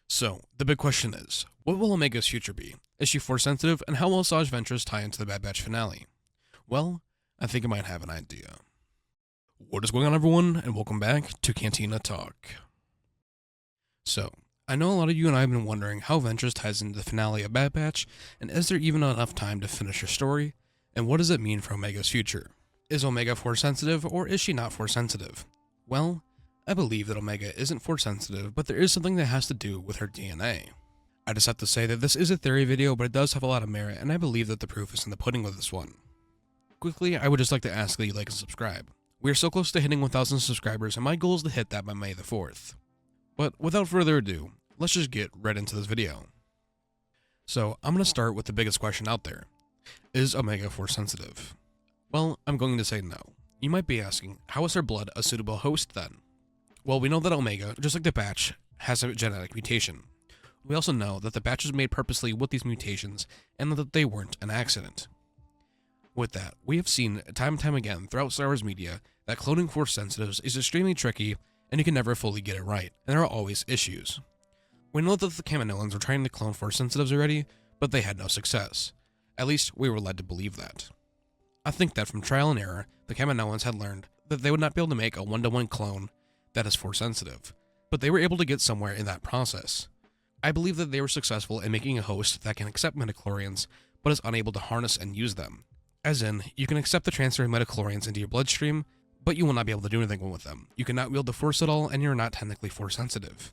So, the big question is, what will Omega's future be? Is she Force sensitive, and how will Asajj Ventress tie into the Bad Batch finale? Well, I think I might have an idea. What is going on, everyone, and welcome back to Cantina Talk. So, I know a lot of you and I have been wondering how Ventress ties into the finale of Bad Batch, and is there even enough time to finish her story, and what does it mean for Omega's future? Is Omega Force sensitive, or is she not Force sensitive? Well, I believe that Omega isn't Force sensitive, but there is something that has to do with her DNA. I just have to say that this is a theory video, but it does have a lot of merit, and I believe that the proof is in the pudding with this one. Quickly, I would just like to ask that you like and subscribe. We are so close to hitting 1,000 subscribers, and my goal is to hit that by May the 4th. But without further ado, let's just get right into this video. So, I'm going to start with the biggest question out there. Is Omega Force sensitive? Well, I'm going to say no. You might be asking, how is her blood a suitable host then? Well, we know that Omega, just like the Batch, has a genetic mutation. We also know that the Batch was made purposely with these mutations, and that they weren't an accident. With that, we have seen time and time again throughout Star Wars media that cloning Force sensitives is extremely tricky, and you can never fully get it right, and there are always issues. We know that the Kaminoans were trying to clone Force sensitives already, but they had no success. At least, we were led to believe that. I think that from trial and error, the Kaminoans had learned that they would not be able to make a one-to-one clone that is Force sensitive, but they were able to get somewhere in that process. I believe that they were successful in making a host that can accept midichlorians, but is unable to harness and use them. As in, you can accept the transfer of midichlorians into your bloodstream, but you will not be able to do anything with them. You cannot wield the Force at all, and you're not technically Force sensitive.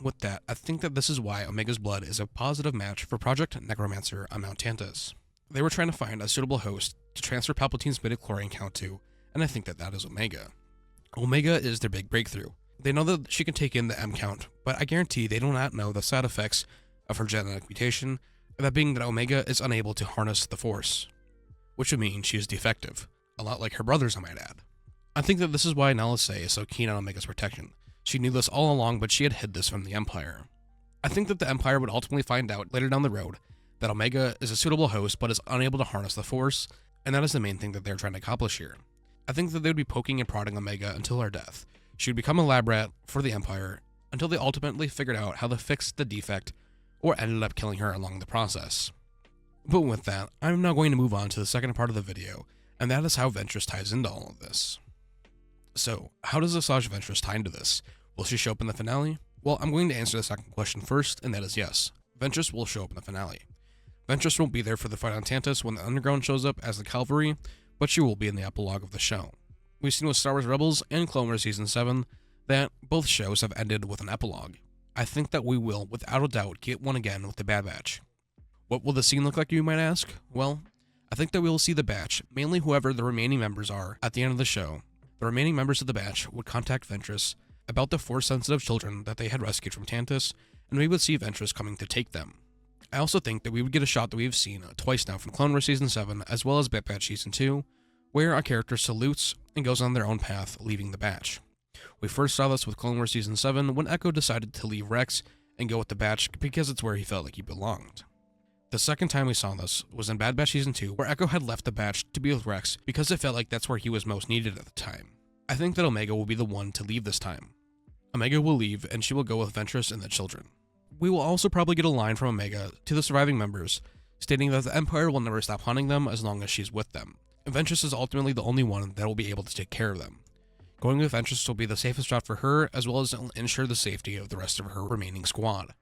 With that, I think that this is why Omega's blood is a positive match for Project Necromancer on Mount Tantus. They were trying to find a suitable host to transfer Palpatine's midichlorian count to, and I think that that is Omega. Omega is their big breakthrough. They know that she can take in the M count, but I guarantee they do not know the side effects of her genetic mutation, that being that Omega is unable to harness the Force, which would mean she is defective, a lot like her brothers, I might add. I think that this is why Nala Se is so keen on Omega's protection. She knew this all along, but she had hid this from the Empire. I think that the Empire would ultimately find out later down the road that Omega is a suitable host but is unable to harness the Force, and that is the main thing that they're trying to accomplish here. I think that they would be poking and prodding Omega until her death. She would become a lab rat for the Empire until they ultimately figured out how to fix the defect or ended up killing her along the process. But with that, I'm now going to move on to the second part of the video, and that is how Ventress ties into all of this. So, how does Asajj Ventress tie into this? Will she show up in the finale? Well, I'm going to answer the second question first, and that is yes. Ventress will show up in the finale. Ventress won't be there for the fight on Tantus when the Underground shows up as the Cavalry, but she will be in the epilogue of the show. We've seen with Star Wars Rebels and Clone Wars Season 7 that both shows have ended with an epilogue. I think that we will, without a doubt, get one again with the Bad Batch. What will the scene look like, you might ask? Well, I think that we will see the Batch, mainly whoever the remaining members are, at the end of the show. The remaining members of the Batch would contact Ventress about the Force-sensitive children that they had rescued from Tantus, and we would see Ventress coming to take them. I also think that we would get a shot that we've seen twice now from Clone Wars Season 7 as well as Bad Batch Season 2, where a character salutes and goes on their own path, leaving the Batch. We first saw this with Clone Wars Season 7 when Echo decided to leave Rex and go with the Batch because it's where he felt like he belonged. The second time we saw this was in Bad Batch Season 2, where Echo had left the Batch to be with Rex because it felt like that's where he was most needed at the time. I think that Omega will be the one to leave this time. Omega will leave and she will go with Ventress and the children. We will also probably get a line from Omega to the surviving members, stating that the Empire will never stop hunting them as long as she's with them. Ventress is ultimately the only one that will be able to take care of them. Going with Ventress will be the safest route for her, as well as ensure the safety of the rest of her remaining squad.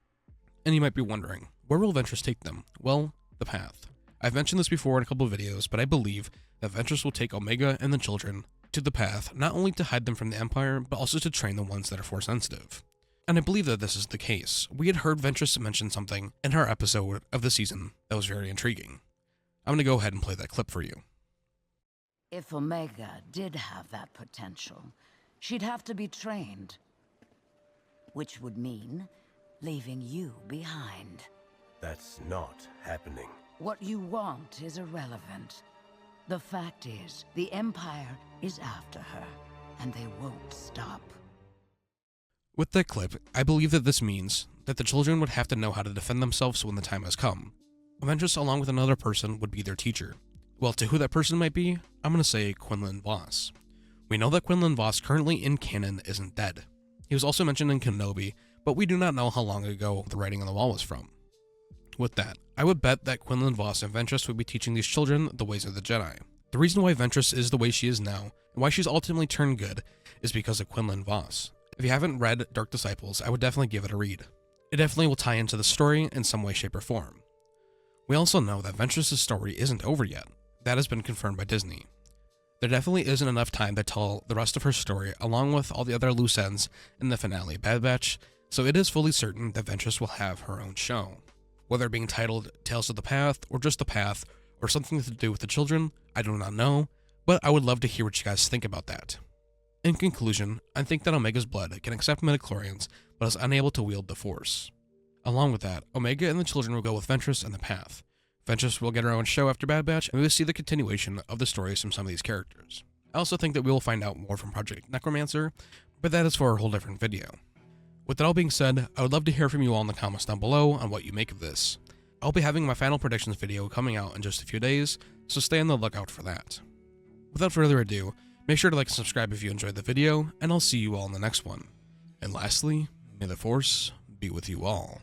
And you might be wondering, where will Ventress take them? Well, the path. I've mentioned this before in a couple of videos, but I believe that Ventress will take Omega and the children to the path, not only to hide them from the Empire, but also to train the ones that are Force sensitive. And I believe that this is the case. We had heard Ventress mention something in her episode of the season that was very intriguing. I'm going to go ahead and play that clip for you. If Omega did have that potential, she'd have to be trained. Which would mean leaving you behind. That's not happening. What you want is irrelevant. The fact is, the Empire is after her, and they won't stop. With that clip, I believe that this means that the children would have to know how to defend themselves when the time has come. Ventress, along with another person, would be their teacher. Well, to who that person might be, I'm going to say Quinlan Vos. We know that Quinlan Vos currently in canon isn't dead. He was also mentioned in Kenobi, but we do not know how long ago the writing on the wall was from. With that, I would bet that Quinlan Vos and Ventress would be teaching these children the ways of the Jedi. The reason why Ventress is the way she is now, and why she's ultimately turned good, is because of Quinlan Vos. If you haven't read Dark Disciples, I would definitely give it a read. It definitely will tie into the story in some way, shape, or form. We also know that Ventress' story isn't over yet. That has been confirmed by Disney. There definitely isn't enough time to tell the rest of her story along with all the other loose ends in the finale Bad Batch, so it is fully certain that Ventress will have her own show. Whether being titled Tales of the Path, or just The Path, or something to do with the children, I do not know, but I would love to hear what you guys think about that. In conclusion, I think that Omega's blood can accept midichlorians, but is unable to wield the Force. Along with that, Omega and the children will go with Ventress and the Path. Ventress will get her own show after Bad Batch, and we will see the continuation of the stories from some of these characters. I also think that we will find out more from Project Necromancer, but that is for a whole different video. With that all being said, I would love to hear from you all in the comments down below on what you make of this. I'll be having my final predictions video coming out in just a few days, so stay on the lookout for that. Without further ado, make sure to like and subscribe if you enjoyed the video, and I'll see you all in the next one. And lastly, may the Force be with you all.